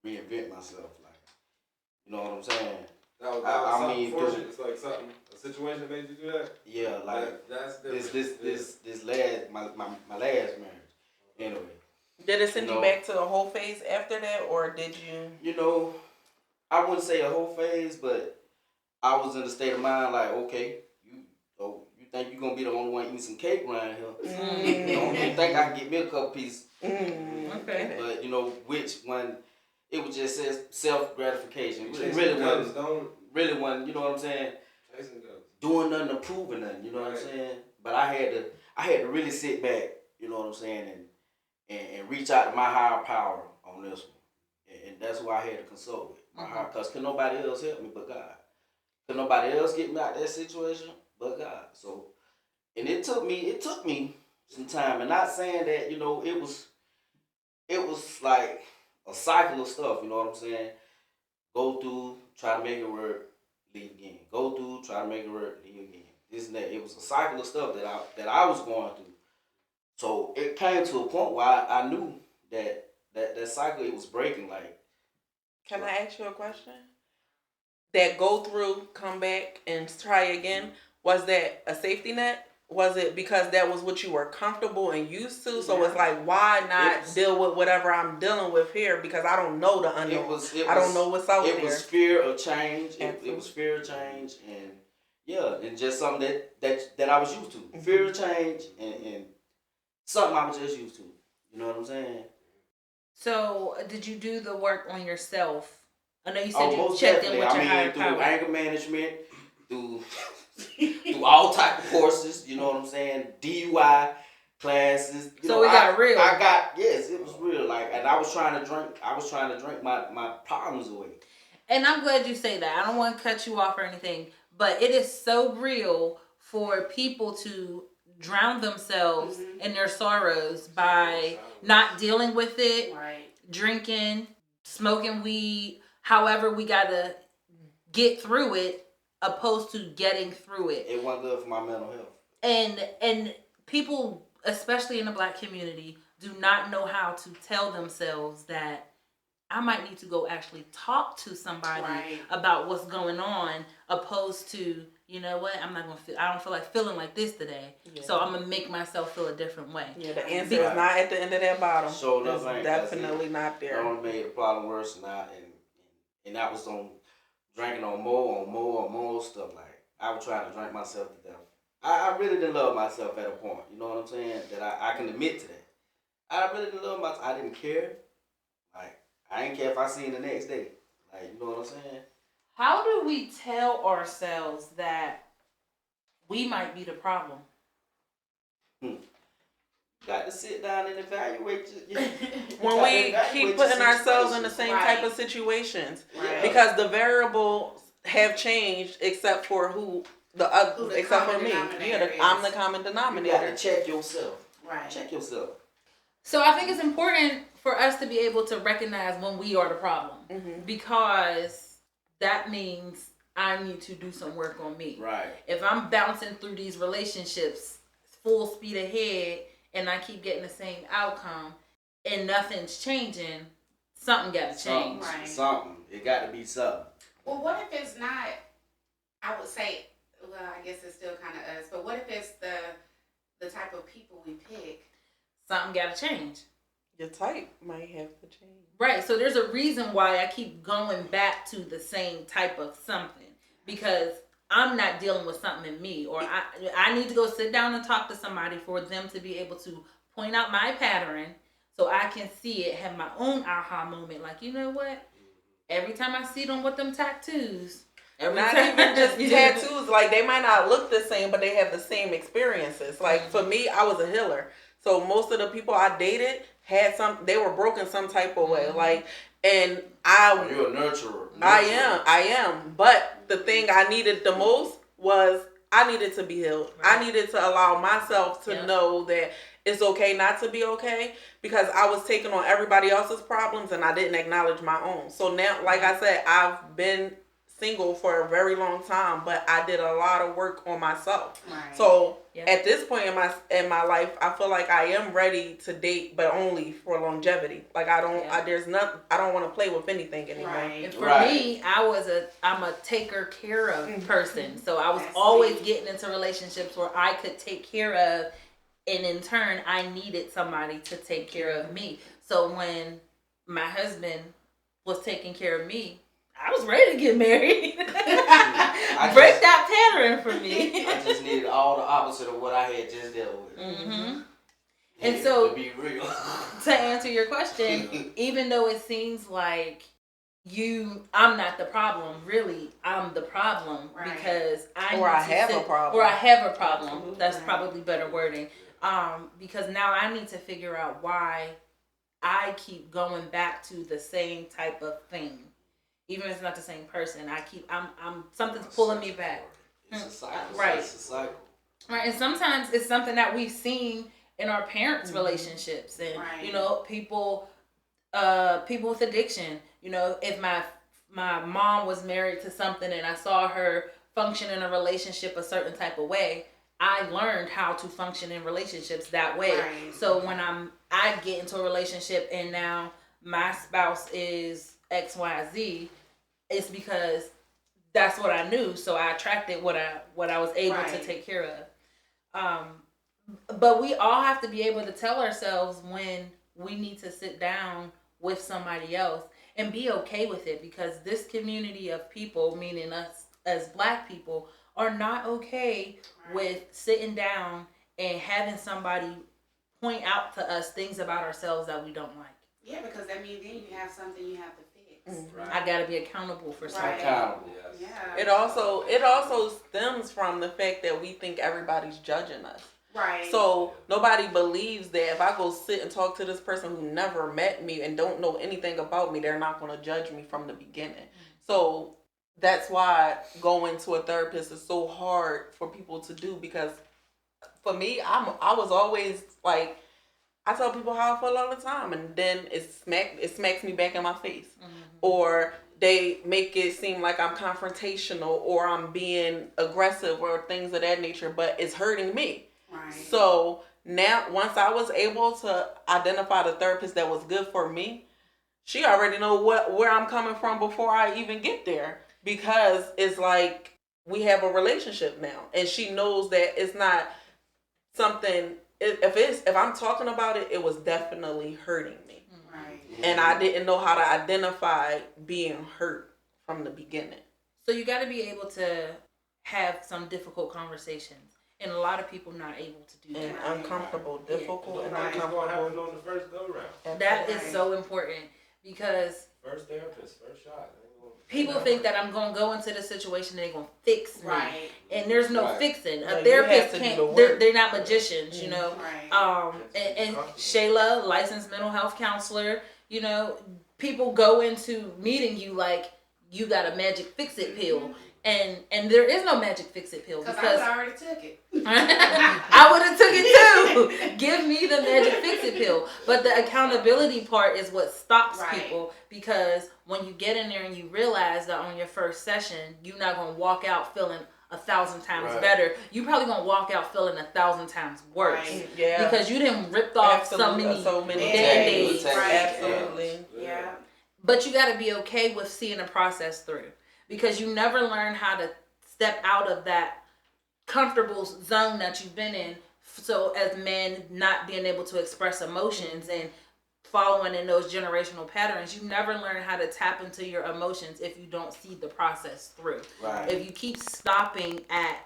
reinvent myself. Like, you know what I'm saying? That was it's like a situation that made you do that. Yeah, like that's this last my last marriage. Anyway. Did it send you back to a whole phase after that, or did you? I wouldn't say a whole phase, but I was in a state of mind like, okay, you think you're gonna be the only one eating some cake around here? Don't think I can get me a couple pieces. Okay. But which one? It was just self gratification. Really wasn't. You know what I'm saying? Doing nothing, proving nothing. You know what I'm saying? But I had to really sit back. You know what I'm saying? And reach out to my higher power on this one. And that's who I had to consult with. My higher, because could nobody else help me but God. Could nobody else get me out of that situation but God. So, and it took me some time. And not saying that, it was like a cycle of stuff, you know what I'm saying? Go through, try to make it work, leave again. Go through, try to make it work, leave again. This and that. It was a cycle of stuff that I was going through. So it came to a point where I knew that cycle, it was breaking. Like, Can I ask you a question? That go through, come back, and try again, was that a safety net? Was it because that was what you were comfortable and used to? So it's like, why not deal with whatever I'm dealing with here? Because I don't know the unknown. I don't know what's out there. It was fear of change. It was fear of change, and and just something that I was used to. Mm-hmm. Fear of change and something I was just used to. You know what I'm saying? So, did you do the work on yourself? I know you said you checked in with your higher power. Through anger management, through all type of courses. You know what I'm saying? DUI classes. So it got real. Yes, it was real. Like, and I was trying to drink my problems away. And I'm glad you say that. I don't want to cut you off or anything, but it is so real for people to drown themselves in their sorrows by not dealing with it, drinking, smoking weed, however we gotta get through it, opposed to getting through it. It wasn't good for my mental health. And people, especially in the Black community, do not know how to tell themselves that I might need to go actually talk to somebody about what's going on, opposed to, you know what, I don't feel like feeling like this today. Yeah. So I'm gonna make myself feel a different way. Yeah, the answer is not at the end of that bottom. So it's definitely not there. That only made the problem worse, and that was on drinking on more stuff. Like, I was trying to drink myself to death. I really didn't love myself at a point. You know what I'm saying? That I can admit to that. I really didn't love myself. I didn't care. Like, I didn't care if I seen the next day. Like, you know what I'm saying? How do we tell ourselves that we might be the problem? Got to sit down and evaluate. When we keep putting ourselves in the same type of situations, because the variables have changed, except for except for me. I'm the common denominator. You got to check yourself. Right. Check yourself. So I think it's important for us to be able to recognize when we are the problem, because that means I need to do some work on me. Right. If I'm bouncing through these relationships full speed ahead and I keep getting the same outcome and nothing's changing, something got to change. Something. It got to be something. Well, what if it's not, I would say, well, I guess it's still kind of us, but what if it's the type of people we pick? Something got to change. Your type might have to change. Right. So there's a reason why I keep going back to the same type of something, because I'm not dealing with something in me, or I need to go sit down and talk to somebody for them to be able to point out my pattern so I can see it, have my own aha moment. Like, you know what? Every time I see them with them tattoos, not even just tattoos, like they might not look the same, but they have the same experiences. Like for me, I was a healer. So most of the people I dated they were broken some type of way. Like, and you're a nurturer. I am. But the thing I needed the most was I needed to be healed. Right. I needed to allow myself to know that it's okay not to be okay, because I was taking on everybody else's problems and I didn't acknowledge my own. So now, like I said, I've been single for a very long time, but I did a lot of work on myself. Right. So at this point in my life, I feel like I am ready to date, but only for longevity. Like I don't want to play with anything anymore. Right. And for me, I'm a taker care of person. So I was always getting into relationships where I could take care of, and in turn, I needed somebody to take care of me. So when my husband was taking care of me, I was ready to get married. Break that pattern for me. I just needed all the opposite of what I had just dealt with. Mm-hmm. And so, to be real, to answer your question, even though it seems like I'm not the problem, really, I'm the problem, because I have a problem. Or I have a problem. Absolutely. That's probably better wording. Because now I need to figure out why I keep going back to the same type of thing. Even if it's not the same person, I'm something's pulling me back. It's a cycle. Right. It's a cycle. Right. And sometimes it's something that we've seen in our parents' relationships, and Right. you know, people with addiction. You know, if my mom was married to something and I saw her function in a relationship a certain type of way, I learned how to function in relationships that way. Right. So when I get into a relationship and now my spouse is XYZ, it's because that's what I knew. So I attracted what I was able to Right. take care of. But we all have to be able to tell ourselves when we need to sit down with somebody else and be okay with it, because this community of people, meaning us as Black people, are not okay with sitting down and having somebody point out to us things about ourselves that we don't like. Yeah, because that means then you have something you have to fix. Right. I gotta be accountable for something. Right. Accountable. Yes. Yeah. It also stems from the fact that we think everybody's judging us. Right. So nobody believes that if I go sit and talk to this person who never met me and don't know anything about me, they're not going to judge me from the beginning. So that's why going to a therapist is so hard for people to do, because for me, I was always like, I tell people how I feel all the time, and then it smacks me back in my face, or they make it seem like I'm confrontational or I'm being aggressive or things of that nature, but it's hurting me. Right. So now, once I was able to identify the therapist that was good for me, she already know where I'm coming from before I even get there, because it's like we have a relationship now, and she knows that it's not something. If I'm talking about it, it was definitely hurting me, Right. and I didn't know how to identify being hurt from the beginning. So you got to be able to have some difficult conversations, and a lot of people not able to do And that. uncomfortable, difficult, and Right. It's gonna happen uncomfortable. on the first go round. That is Right. so important, because First therapist, first shot. people think that I'm gonna go into the situation and they're gonna fix me, Right. and there's no Right. fixing. No, A you therapist have to do can't. the work. They're not magicians, you know. Right. And Shayla, licensed mental health counselor, you know, people go into meeting you like you got a magic fix-it pill, and there is no magic fix-it pill, Because I because would already took it. I would have took it too. Give me the magic fix-it pill. But the accountability part is what stops Right. people, because when you get in there and you realize that on your first session, you're not going to walk out feeling 1,000 times Right. better. You probably going to walk out feeling 1,000 times worse. Right. Yeah, Because you didn't ripped off so many Band-Aids. Right. Absolutely. Yeah. But you got to be okay with seeing a process through, because you never learn how to step out of that comfortable zone that you've been in. So as men, not being able to express emotions and following in those generational patterns, you never learn how to tap into your emotions if you don't see the process through. Right. If you keep stopping at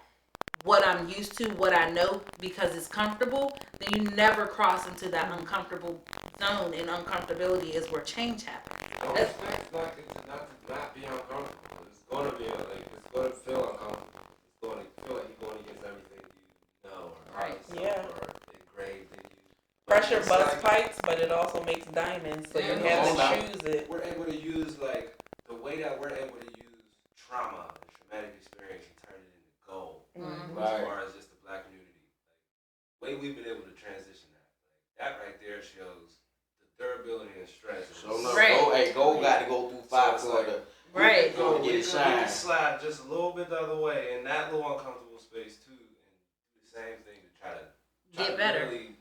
what I'm used to, what I know, because it's comfortable, then you never cross into that uncomfortable zone, and uncomfortability is where change happens. Don't expect like it not be uncomfortable. It's gonna be like it's gonna feel uncomfortable. It's gonna feel like you're going against everything you know or Right. Yeah. or engraved in you. Pressure It's busts like pipes, but it also makes diamonds, so you Yeah, have no, to choose it. we're able to use like the way that we're able to use trauma and traumatic experience and turn it into gold. Mhm. Right. As far as just the Black community, like the way we've been able to transition that right there shows the durability and strength. So no, Right. gold got to go through fire So for it's the Right. Go to get we it can shine. slide just a little bit the other way in that little uncomfortable space too, and do the same thing to try Get to better. really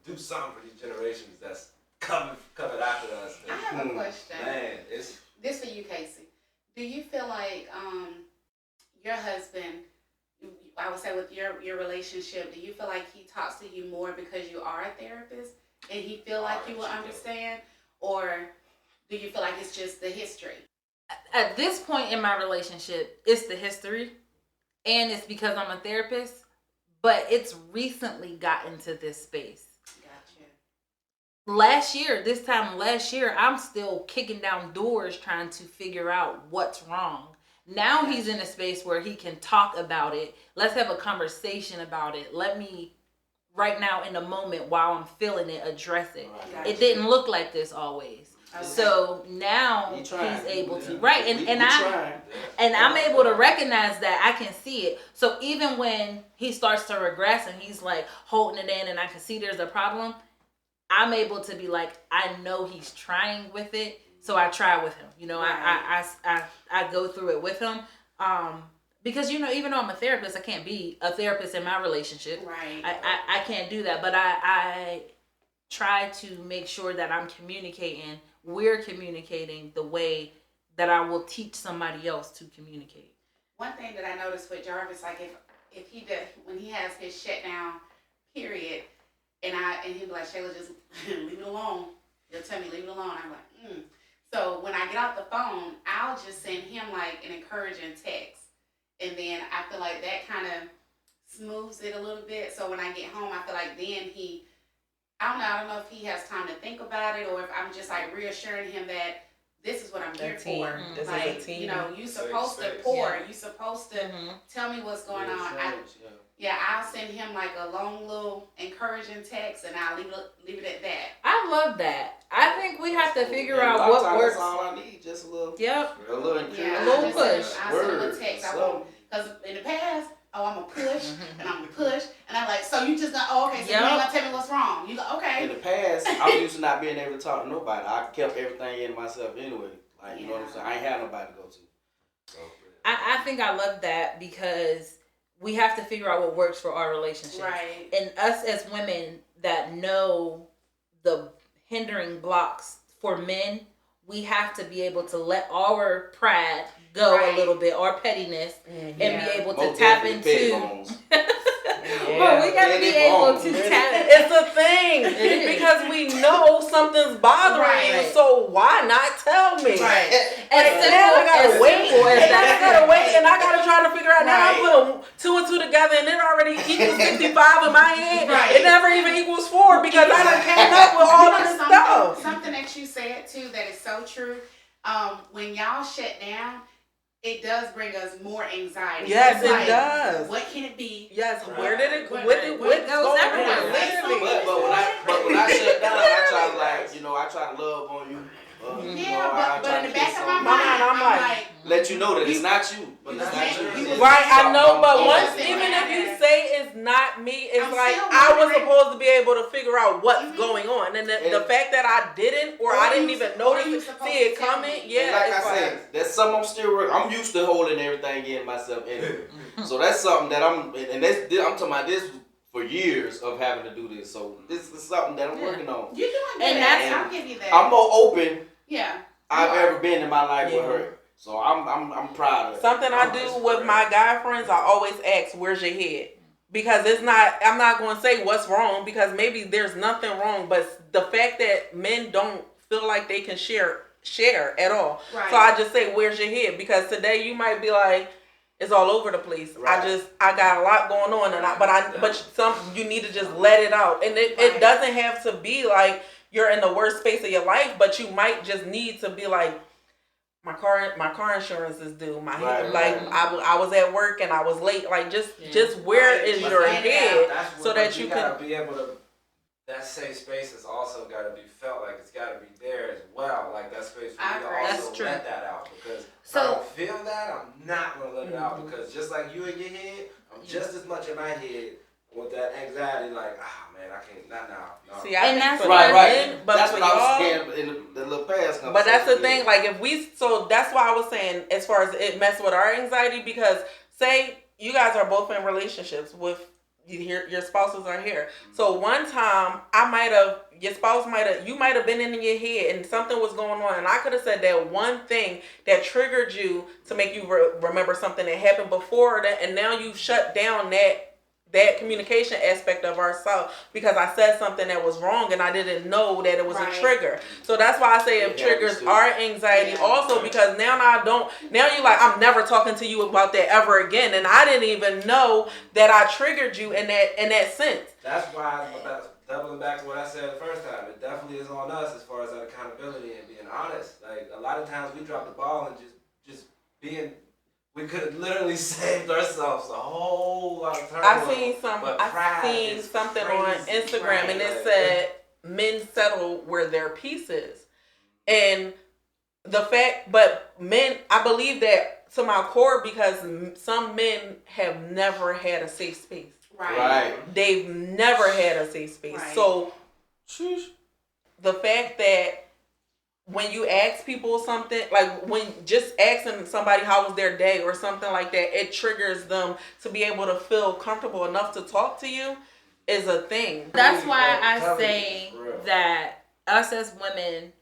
do something for these generations that's coming after us. I have a question. Man, it's This for you, Casey. Do you feel like your husband, I would say with your relationship, do you feel like he talks to you more because you are a therapist and he feel like you will understand, or do you feel like it's just the history? At this point in my relationship, it's the history, and it's because I'm a therapist, but it's recently gotten to this space. Gotcha. This time last year, I'm still kicking down doors trying to figure out what's wrong. Now he's in a space where he can talk about it. Let's have a conversation about it. Let me, right now in the moment while I'm feeling it, address it. Right. Gotcha. It didn't look like this always. Okay. So now He he's trying. able to, Yeah. right? We And trying. I'm able to recognize that. I can see it. So even when he starts to regress and he's like holding it in, and I can see there's a problem, I'm able to be like, I know he's trying with it, so I try with him. You know, Right. I go through it with him. Because, you know, even though I'm a therapist, I can't be a therapist in my relationship. Right. I can't do that. But I try to make sure that we're communicating the way that I will teach somebody else to communicate. One thing that I noticed with Jarvis, like if he does, when he has his shutdown period, and he'll be like, Shayla, just leave it alone. He'll tell me, leave it alone. I'm like, So when I get off the phone, I'll just send him like an encouraging text. And then I feel like that kind of smooths it a little bit. So when I get home, I feel like then I don't know if he has time to think about it, or if I'm just like reassuring him that this is what I'm here for. This like, is a team. you know, you supposed to pour. You supposed to tell me what's going on. I'll send him like a long little encouraging text, and I'll leave it at that. I love that. I think we have to figure out what works. That's all I need, just a little. Yep. A little encouragement. Yeah, A little push. I'll send him a text. I won't, because in the past, I'm gonna push and I'm gonna push, and I'm like, so you just gonna, okay, so you ain't gonna tell me what's wrong. You go, okay. In the past, I'm used to not being able to talk to nobody. I kept everything in myself anyway. Like, you know what I'm saying? I ain't had nobody to go to. So, I think I love that, because we have to figure out what works for our relationship. Right. And us as women that know the hindering blocks for men, we have to be able to let our pride go a little bit, our pettiness, and be able to tap into. Well, we gotta be able to tap. It's a thing because we know something's bothering you, so why not tell me? Right. And now I gotta wait, and I gotta try to figure out. Now I'm putting 2 and 2 together, and it already equals 65 in my head. Right. It never even equals 4 because I done came up with all of this stuff. Something that you said too that is so true. When y'all shut down, it does bring us more anxiety. Yes, it's it does. What can it be? Yes, Right. where did it? What What goes everywhere? Literally. But when I shut down, I try to I try to love on you. But in I try the to back kiss of on my you. mind, I'm like, let you know that it's not you. But it's not you. Right, I know, but once, Something even if you happened. say it's not me, it's I'm like still I was wondering. supposed to be able to figure out what's going on, and the fact that I didn't, or I didn't even notice it, see it coming, And like I said, that's something I'm still working. I'm used to holding everything in myself anyway. So that's something that I'm talking about this for years of having to do this. So this is something that I'm working on. you're doing good. And I'll give you that. I'm more open Yeah. I've ever been in my life with her. So I'm proud of it. Something I do with my guy friends, I always ask, "Where's your head?" Because I'm not going to say what's wrong, because maybe there's nothing wrong, but the fact that men don't feel like they can share at all. Right. So I just say, "Where's your head?" Because today you might be like, it's all over the place. Right. I got a lot going on, but you need to just let it out, and it doesn't have to be like you're in the worst space of your life, but you might just need to be like, my car insurance is due. I was at work and I was late. Like just where is your head, so that you can be able to. That safe space has also got to be felt like it's got to be there as well. Like that space for you to also let that out, because if I don't feel that, I'm not gonna let it out, because just like you in your head, I'm just as much in my head with that anxiety. Like, man, I can't not now. No. See, I think that's for right. but that's for what I was y'all, saying in the little past. But that's the thing. Like so that's why I was saying, as far as it messed with our anxiety, because say you guys are both in relationships with your spouses are here. So one time you might have been in your head and something was going on, and I could have said that one thing that triggered you to make you remember something that happened before that, and now you shut down that communication aspect of ourselves because I said something that was wrong and I didn't know that it was a trigger. So that's why I say it triggers our anxiety also, because now you're like, I'm never talking to you about that ever again, and I didn't even know that I triggered you in that sense. That's why, doubling back to what I said the first time, it definitely is on us as far as that accountability and being honest. Like a lot of times we drop the ball and just being. We could have literally saved ourselves a whole lot of time. I seen something on Instagram, and it said men settle where their peace is. And the fact, but men, I believe that to my core because some men have never had a safe space. Right. They've never had a safe space. Right. So, the fact that when you ask people something, like when just asking somebody how was their day or something like that, it triggers them to be able to feel comfortable enough to talk to you is a thing. That's why I say that us as women,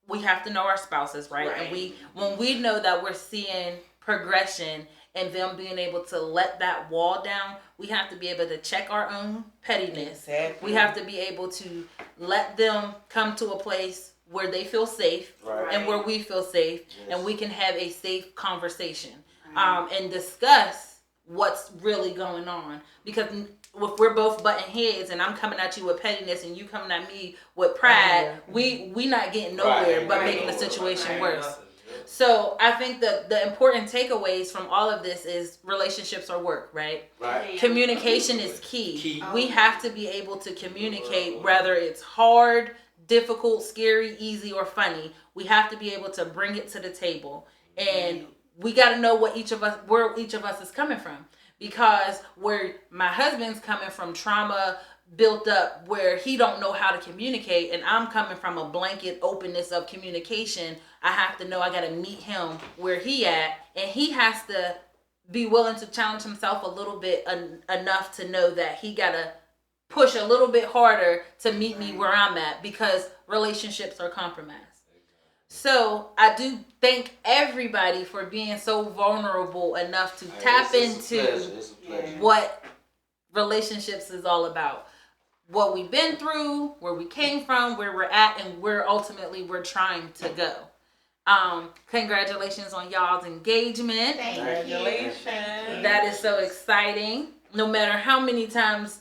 we have to know our spouses, right? And when we know that we're seeing progression and them being able to let that wall down, we have to be able to check our own pettiness. Exactly. We have to be able to let them come to a place where they feel safe and where we feel safe, and we can have a safe conversation and discuss what's really going on. Because if we're both butting heads and I'm coming at you with pettiness and you coming at me with pride, we not getting nowhere but making the situation worse. So I think the important takeaways from all of this is relationships are work, right? Communication is key. We have to be able to communicate, whether it's hard, difficult, scary, easy, or funny. We have to be able to bring it to the table, and we got to know where each of us is coming from. Because where my husband's coming from trauma built up where he don't know how to communicate, and I'm coming from a blanket openness of communication, I have to know I got to meet him where he at, and he has to be willing to challenge himself a little bit enough to know that he got to push a little bit harder to meet me where I'm at, because relationships are compromised. So I do thank everybody for being so vulnerable enough to tap into what relationships is all about, what we've been through, where we came from, where we're at, and where ultimately we're trying to go. Congratulations on y'all's engagement. Congratulations. That is so exciting. No matter how many times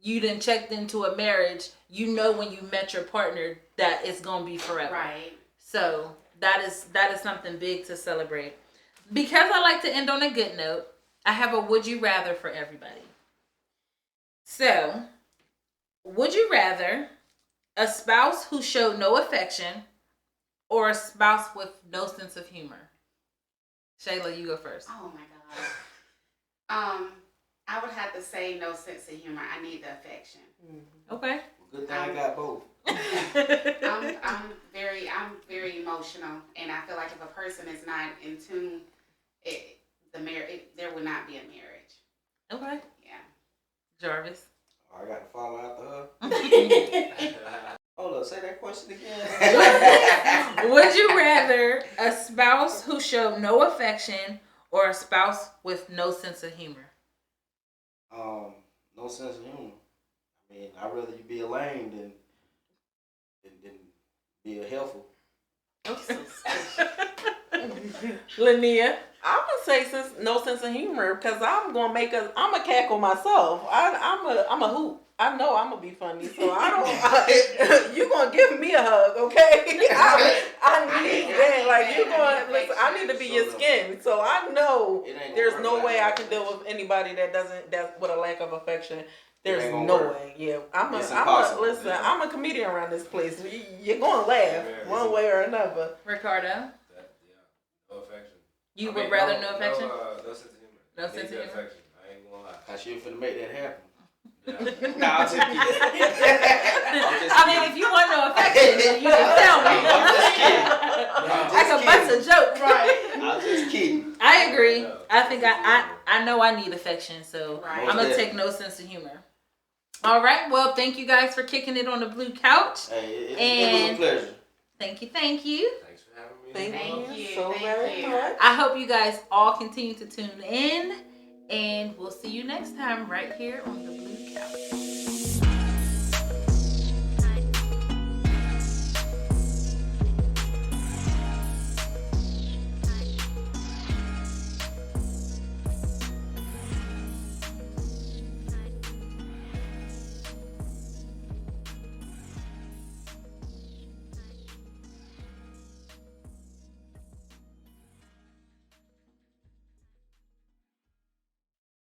you done checked into a marriage, you know when you met your partner that it's gonna be forever. Right. So that is something big to celebrate. Because I like to end on a good note, I have a would you rather for everybody. So, would you rather a spouse who showed no affection or a spouse with no sense of humor? Shayla, you go first. Oh my God. I would have to say no sense of humor. I need the affection. Okay. Good thing I got both. I'm very emotional, and I feel like if a person is not in tune, there would not be a marriage. Okay. Yeah. Jarvis. I got to follow after her. Hold up, say that question again. Would you rather a spouse who showed no affection or a spouse with no sense of humor? No sense of humor. I mean, I'd rather you be a lame than be a helpful. Linnea. I'm gonna say no sense of humor because I'm gonna cackle myself. I'm a hoot. I know I'm gonna be funny, so you gonna give me a hug, okay? I need that. Like you gonna listen. I need to be your skin, so I know there's no way I can deal with anybody that's with a lack of affection. There's no way. Yeah, I'm a comedian around this place. You're gonna laugh one way or another. Ricardo. No affection. You would rather no affection? No sense of humor. No sense of humor. Affection. I ain't gonna lie. I should finna make that happen. Yeah. Nah, I'm just kidding. I mean, if you want no affection, then you can tell me. I can bust a joke, right? I'm just kidding. I agree. I think I know I need affection, so I'm gonna take no sense of humor. All right. Well, thank you guys for kicking it on the blue couch. Hey, it was a pleasure. Thank you. Thanks for having me. Thank you so very much. I hope you guys all continue to tune in, and we'll see you next time right here on the blue couch.